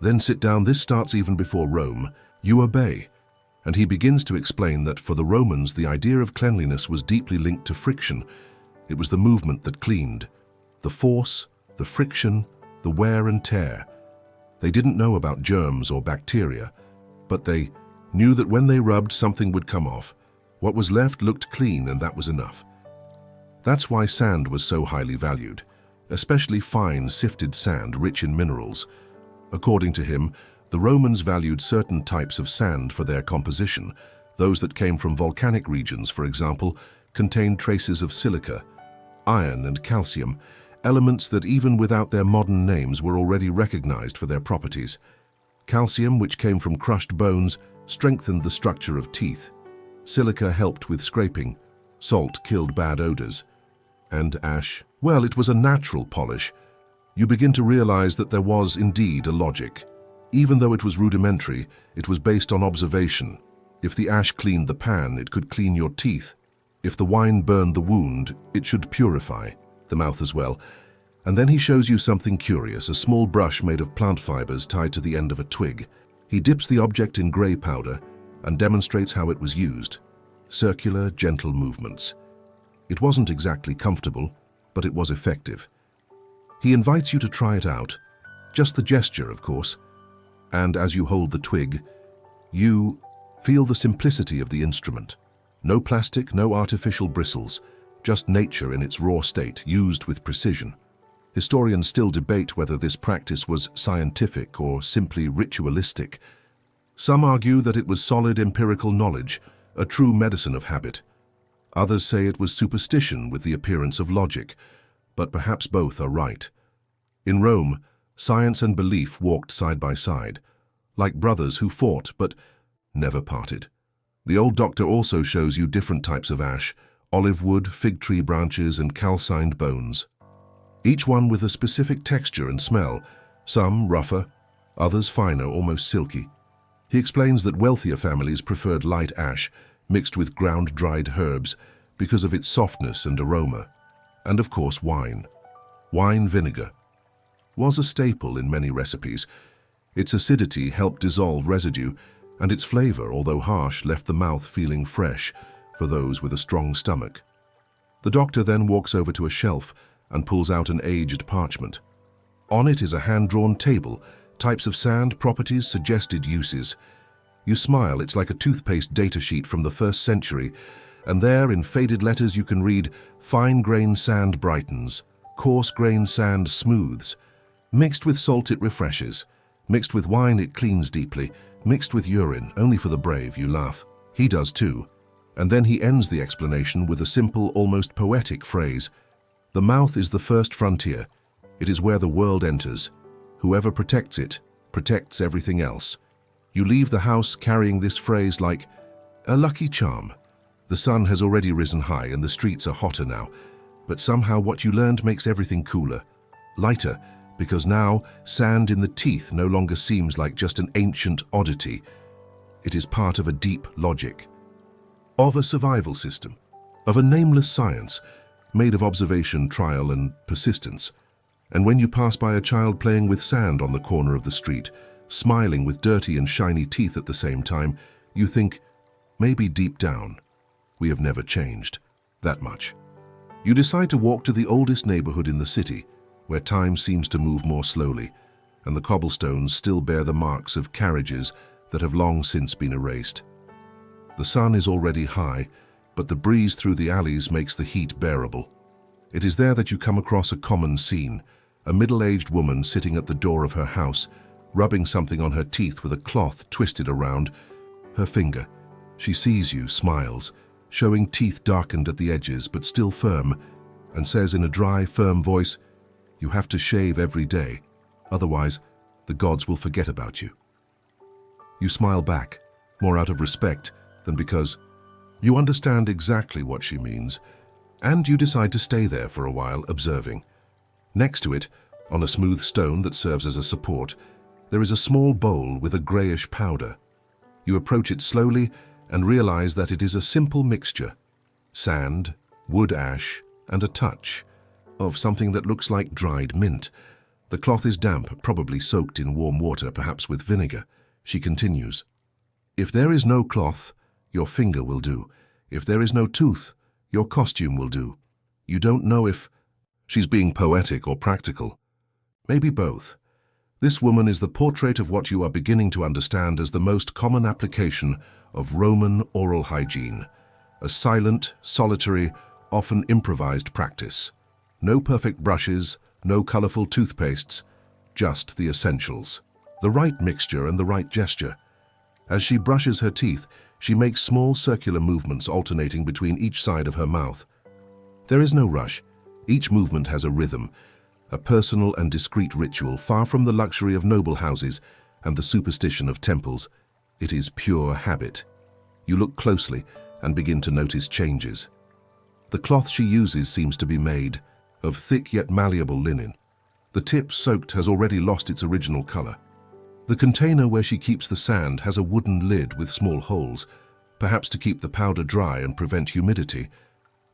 "Then sit down. This starts even before Rome. You obey." And he begins to explain that for the Romans, the idea of cleanliness was deeply linked to friction. It was the movement that cleaned. The force, the friction, the wear and tear. They didn't know about germs or bacteria, but they knew that when they rubbed, something would come off. What was left looked clean, and that was enough. That's why sand was so highly valued, especially fine, sifted sand rich in minerals. According to him, the Romans valued certain types of sand for their composition. Those that came from volcanic regions, for example, contained traces of silica, iron, and calcium, elements that even without their modern names were already recognized for their properties. Calcium, which came from crushed bones, strengthened the structure of teeth. Silica helped with scraping. Salt killed bad odors. And ash, well, it was a natural polish. You begin to realize that there was indeed a logic. Even though it was rudimentary, it was based on observation. If the ash cleaned the pan, it could clean your teeth. If the wine burned the wound, it should purify the mouth as well. And then he shows you something curious, a small brush made of plant fibers tied to the end of a twig. He dips the object in gray powder and demonstrates how it was used. Circular, gentle movements. It wasn't exactly comfortable, but it was effective. He invites you to try it out. Just the gesture, of course. And as you hold the twig, you feel the simplicity of the instrument. No plastic, no artificial bristles, just nature in its raw state, used with precision. Historians still debate whether this practice was scientific or simply ritualistic. Some argue that it was solid empirical knowledge, a true medicine of habit. Others say it was superstition with the appearance of logic, but perhaps both are right. In Rome, science and belief walked side by side, like brothers who fought but never parted. The old doctor also shows you different types of ash: olive wood, fig tree branches, and calcined bones. Each one with a specific texture and smell, some rougher, others finer, almost silky. He explains that wealthier families preferred light ash, mixed with ground-dried herbs, because of its softness and aroma. And of course, wine. Wine vinegar was a staple in many recipes. Its acidity helped dissolve residue, and its flavor, although harsh, left the mouth feeling fresh for those with a strong stomach. The doctor then walks over to a shelf and pulls out an aged parchment. On it is a hand-drawn table, types of sand, properties, suggested uses. You smile, it's like a toothpaste data sheet from the 1st century, and there in faded letters you can read, "Fine-grain sand brightens, coarse-grain sand smooths. Mixed with salt it refreshes, mixed with wine it cleans deeply, mixed with urine, only for the brave," you laugh. He does too. And then he ends the explanation with a simple, almost poetic phrase. "The mouth is the first frontier. It is where the world enters. Whoever protects it, protects everything else." You leave the house carrying this phrase like a lucky charm. The sun has already risen high and the streets are hotter now, but somehow what you learned makes everything cooler, lighter, because now sand in the teeth no longer seems like just an ancient oddity. It is part of a deep logic, of a survival system, of a nameless science made of observation, trial, and persistence. And when you pass by a child playing with sand on the corner of the street, smiling with dirty and shiny teeth at the same time, you think, maybe deep down, we have never changed that much. You decide to walk to the oldest neighborhood in the city, where time seems to move more slowly, and the cobblestones still bear the marks of carriages that have long since been erased. The sun is already high, but the breeze through the alleys makes the heat bearable. It is there that you come across a common scene, a middle-aged woman sitting at the door of her house, rubbing something on her teeth with a cloth twisted around her finger. She sees you, smiles, showing teeth darkened at the edges but still firm, and says in a dry, firm voice, "You have to shave every day, otherwise the gods will forget about you." You smile back, more out of respect than because you understand exactly what she means, and you decide to stay there for a while, observing. Next to it, on a smooth stone that serves as a support, there is a small bowl with a grayish powder. You approach it slowly and realize that it is a simple mixture: sand, wood ash, and a touch of something that looks like dried mint. The cloth is damp, probably soaked in warm water, perhaps with vinegar. She continues, "If there is no cloth, your finger will do. If there is no tooth, your costume will do. You don't know if..." She's being poetic or practical. Maybe both. This woman is the portrait of what you are beginning to understand as the most common application of Roman oral hygiene. A silent, solitary, often improvised practice. No perfect brushes, no colorful toothpastes, just the essentials. The right mixture and the right gesture. As she brushes her teeth, she makes small circular movements alternating between each side of her mouth. There is no rush. Each movement has a rhythm, a personal and discreet ritual, far from the luxury of noble houses and the superstition of temples. It is pure habit. You look closely and begin to notice changes. The cloth she uses seems to be made of thick yet malleable linen. The tip, soaked, has already lost its original color. The container where she keeps the sand has a wooden lid with small holes, perhaps to keep the powder dry and prevent humidity.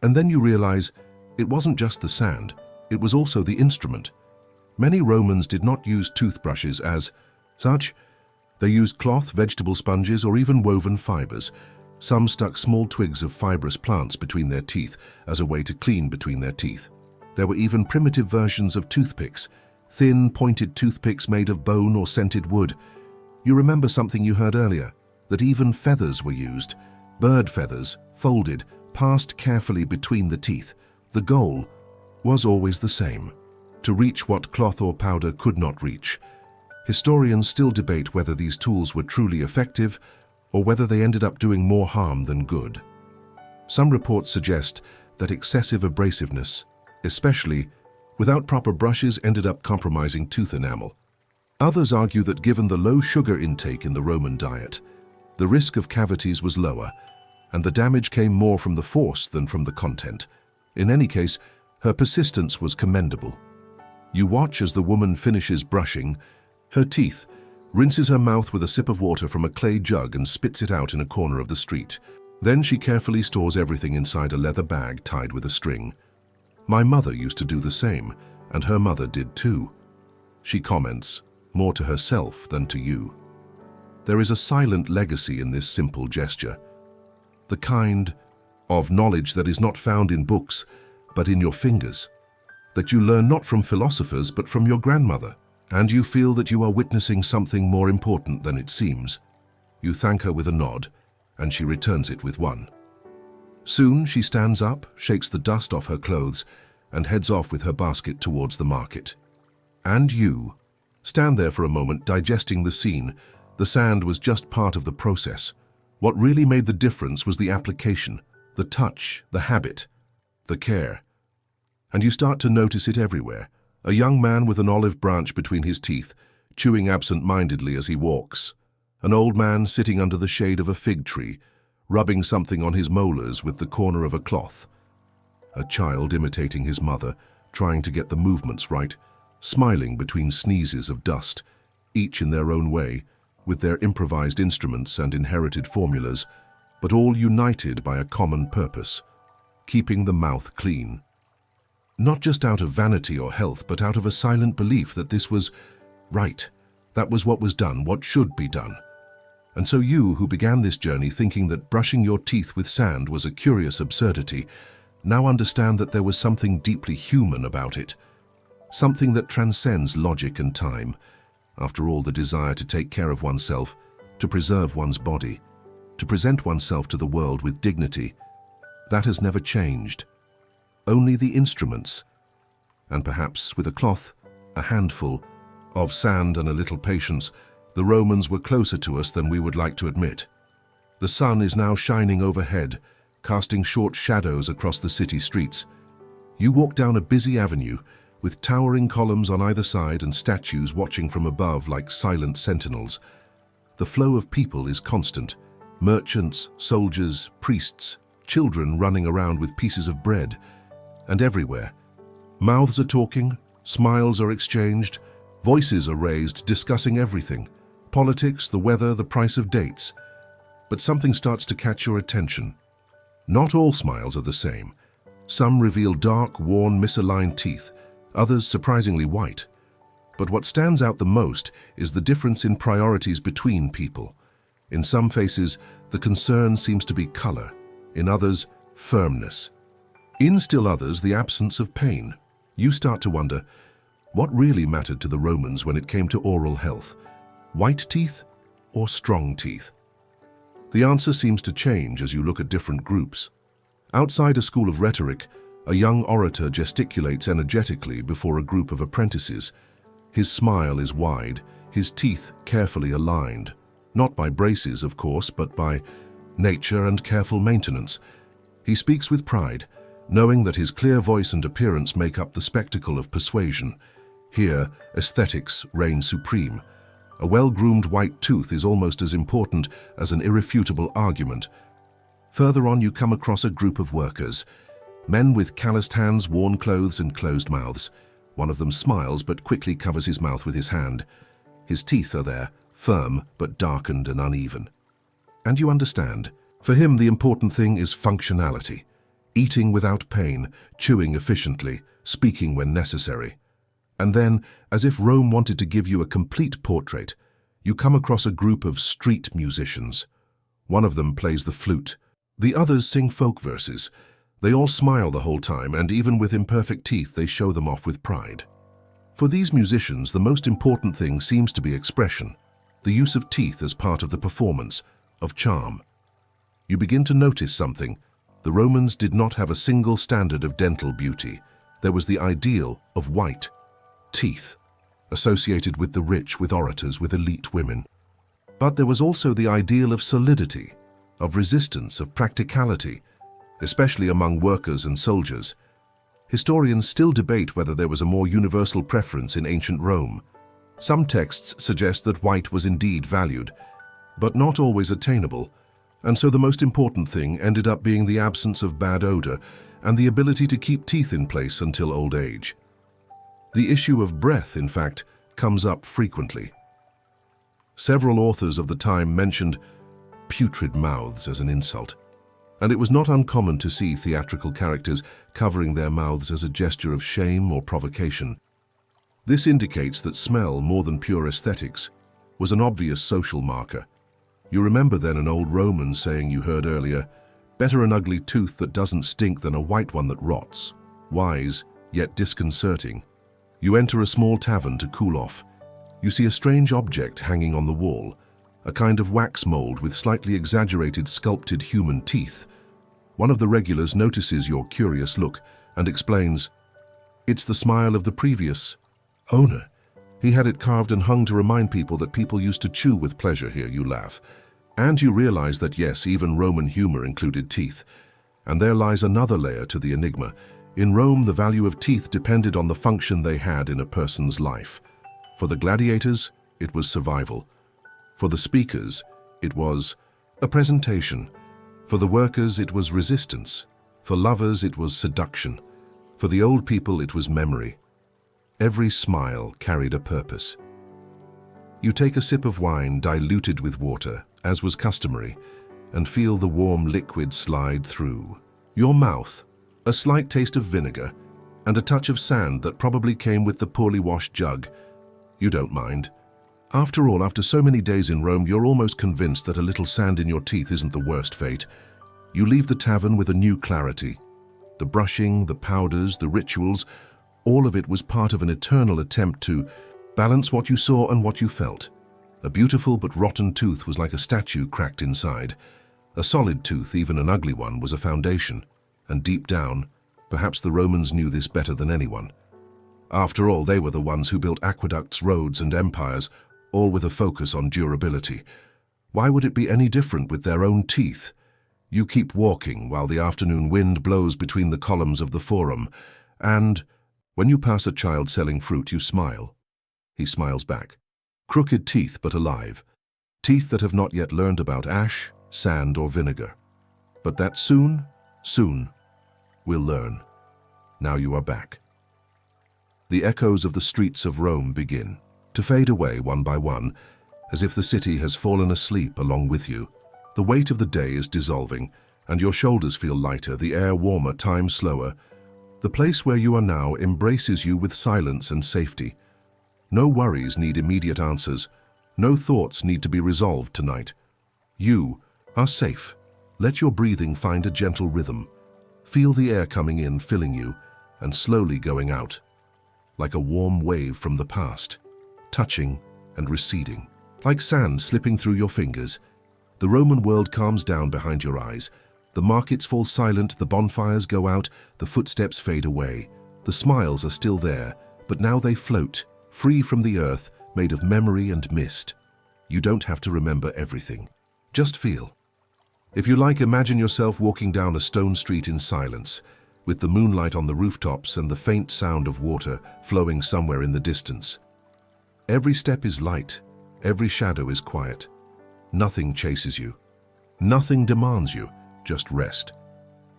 And then you realize it wasn't just the sand, it was also the instrument. Many Romans did not use toothbrushes as such. They used cloth, vegetable sponges, or even woven fibers. Some stuck small twigs of fibrous plants between their teeth as a way to clean between their teeth. There were even primitive versions of toothpicks, thin, pointed toothpicks made of bone or scented wood. You remember something you heard earlier, that even feathers were used. Bird feathers, folded, passed carefully between the teeth. The goal was always the same: to reach what cloth or powder could not reach. Historians still debate whether these tools were truly effective or whether they ended up doing more harm than good. Some reports suggest that excessive abrasiveness, especially without proper brushes, ended up compromising tooth enamel. Others argue that given the low sugar intake in the Roman diet, the risk of cavities was lower, and the damage came more from the force than from the content. In any case, her persistence was commendable. You watch as the woman finishes brushing her teeth, rinses her mouth with a sip of water from a clay jug and spits it out in a corner of the street. Then she carefully stores everything inside a leather bag tied with a string. "My mother used to do the same, and her mother did too," she comments, more to herself than to you. There is a silent legacy in this simple gesture. The kind of knowledge that is not found in books, but in your fingers. That you learn not from philosophers, but from your grandmother. And you feel that you are witnessing something more important than it seems. You thank her with a nod, and she returns it with one. Soon she stands up, shakes the dust off her clothes, and heads off with her basket towards the market. And you stand there for a moment, digesting the scene. The sand was just part of the process. What really made the difference was the application, the touch, the habit, the care. And you start to notice it everywhere. A young man with an olive branch between his teeth, chewing absent-mindedly as he walks. An old man sitting under the shade of a fig tree, rubbing something on his molars with the corner of a cloth. A child imitating his mother, trying to get the movements right, smiling between sneezes of dust, each in their own way, with their improvised instruments and inherited formulas, but all united by a common purpose: keeping the mouth clean. Not just out of vanity or health, but out of a silent belief that this was right. That was what was done, what should be done. And so you, who began this journey thinking that brushing your teeth with sand was a curious absurdity, now understand that there was something deeply human about it. Something that transcends logic and time. After all, the desire to take care of oneself, to preserve one's body, to present oneself to the world with dignity, that has never changed. Only the instruments, and perhaps with a cloth, a handful of sand and a little patience, the Romans were closer to us than we would like to admit. The sun is now shining overhead, casting short shadows across the city streets. You walk down a busy avenue, with towering columns on either side and statues watching from above like silent sentinels. The flow of people is constant. Merchants, soldiers, priests, children running around with pieces of bread. And everywhere, mouths are talking, smiles are exchanged, voices are raised discussing everything. Politics, the weather, the price of dates. But something starts to catch your attention. Not all smiles are the same. Some reveal dark, worn, misaligned teeth, others surprisingly white. But what stands out the most is the difference in priorities between people. In some faces, the concern seems to be color. In others, firmness. In still others, the absence of pain. You start to wonder, what really mattered to the Romans when it came to oral health? White teeth or strong teeth? The answer seems to change as you look at different groups. Outside a school of rhetoric, a young orator gesticulates energetically before a group of apprentices. His smile is wide, his teeth carefully aligned. Not by braces, of course, but by nature and careful maintenance. He speaks with pride, knowing that his clear voice and appearance make up the spectacle of persuasion. Here, aesthetics reign supreme. A well-groomed white tooth is almost as important as an irrefutable argument. Further on, you come across a group of workers. Men with calloused hands, worn clothes, and closed mouths. One of them smiles but quickly covers his mouth with his hand. His teeth are there, firm but darkened and uneven. And you understand. For him, the important thing is functionality. Eating without pain, chewing efficiently, speaking when necessary. And then, as if Rome wanted to give you a complete portrait, you come across a group of street musicians. One of them plays the flute. The others sing folk verses. They all smile the whole time, and even with imperfect teeth, they show them off with pride. For these musicians, the most important thing seems to be expression, the use of teeth as part of the performance, of charm. You begin to notice something. The Romans did not have a single standard of dental beauty. There was the ideal of white teeth, associated with the rich, with orators, with elite women. But there was also the ideal of solidity, of resistance, of practicality, especially among workers and soldiers. Historians still debate whether there was a more universal preference in ancient Rome. Some texts suggest that white was indeed valued, but not always attainable, and so the most important thing ended up being the absence of bad odor and the ability to keep teeth in place until old age. The issue of breath, in fact, comes up frequently. Several authors of the time mentioned putrid mouths as an insult, and it was not uncommon to see theatrical characters covering their mouths as a gesture of shame or provocation. This indicates that smell, more than pure aesthetics, was an obvious social marker. You remember then an old Roman saying you heard earlier, "Better an ugly tooth that doesn't stink than a white one that rots." Wise, yet disconcerting. You enter a small tavern to cool off. You see a strange object hanging on the wall, a kind of wax mold with slightly exaggerated sculpted human teeth. One of the regulars notices your curious look and explains, "It's the smile of the previous owner. He had it carved and hung to remind people that people used to chew with pleasure here." You laugh. And you realize that yes, even Roman humor included teeth. And there lies another layer to the enigma. In Rome, the value of teeth depended on the function they had in a person's life. For the gladiators, it was survival. For the speakers, it was a presentation. For the workers, it was resistance. For lovers, it was seduction. For the old people, it was memory. Every smile carried a purpose. You take a sip of wine diluted with water, as was customary, and feel the warm liquid slide through your mouth. A slight taste of vinegar, and a touch of sand that probably came with the poorly washed jug. You don't mind. After all, after so many days in Rome, you're almost convinced that a little sand in your teeth isn't the worst fate. You leave the tavern with a new clarity. The brushing, the powders, the rituals, all of it was part of an eternal attempt to balance what you saw and what you felt. A beautiful but rotten tooth was like a statue cracked inside. A solid tooth, even an ugly one, was a foundation. And deep down, perhaps the Romans knew this better than anyone. After all, they were the ones who built aqueducts, roads, and empires, all with a focus on durability. Why would it be any different with their own teeth? You keep walking while the afternoon wind blows between the columns of the Forum, and when you pass a child selling fruit, you smile. He smiles back. Crooked teeth but alive. Teeth that have not yet learned about ash, sand, or vinegar. But that soon will learn. Now you are back. The echoes of the streets of Rome begin to fade away one by one, as if the city has fallen asleep along with you. The weight of the day is dissolving, and your shoulders feel lighter, the air warmer, time slower. The place where you are now embraces you with silence and safety. No worries need immediate answers. No thoughts need to be resolved tonight. You are safe. Let your breathing find a gentle rhythm. Feel the air coming in, filling you, and slowly going out, like a warm wave from the past, touching and receding, like sand slipping through your fingers. The Roman world calms down behind your eyes. The markets fall silent, the bonfires go out, the footsteps fade away. The smiles are still there, but now they float, free from the earth, made of memory and mist. You don't have to remember everything. Just feel. If you like, imagine yourself walking down a stone street in silence, with the moonlight on the rooftops and the faint sound of water flowing somewhere in the distance. Every step is light, every shadow is quiet. Nothing chases you. Nothing demands you, just rest.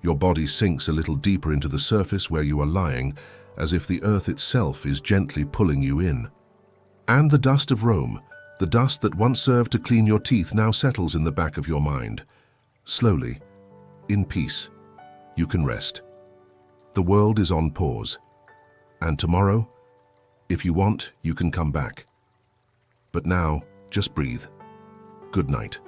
Your body sinks a little deeper into the surface where you are lying, as if the earth itself is gently pulling you in. And the dust of Rome, the dust that once served to clean your teeth, now settles in the back of your mind. Slowly, in peace, you can rest. The world is on pause. And tomorrow, if you want, you can come back. But now, just breathe. Good night.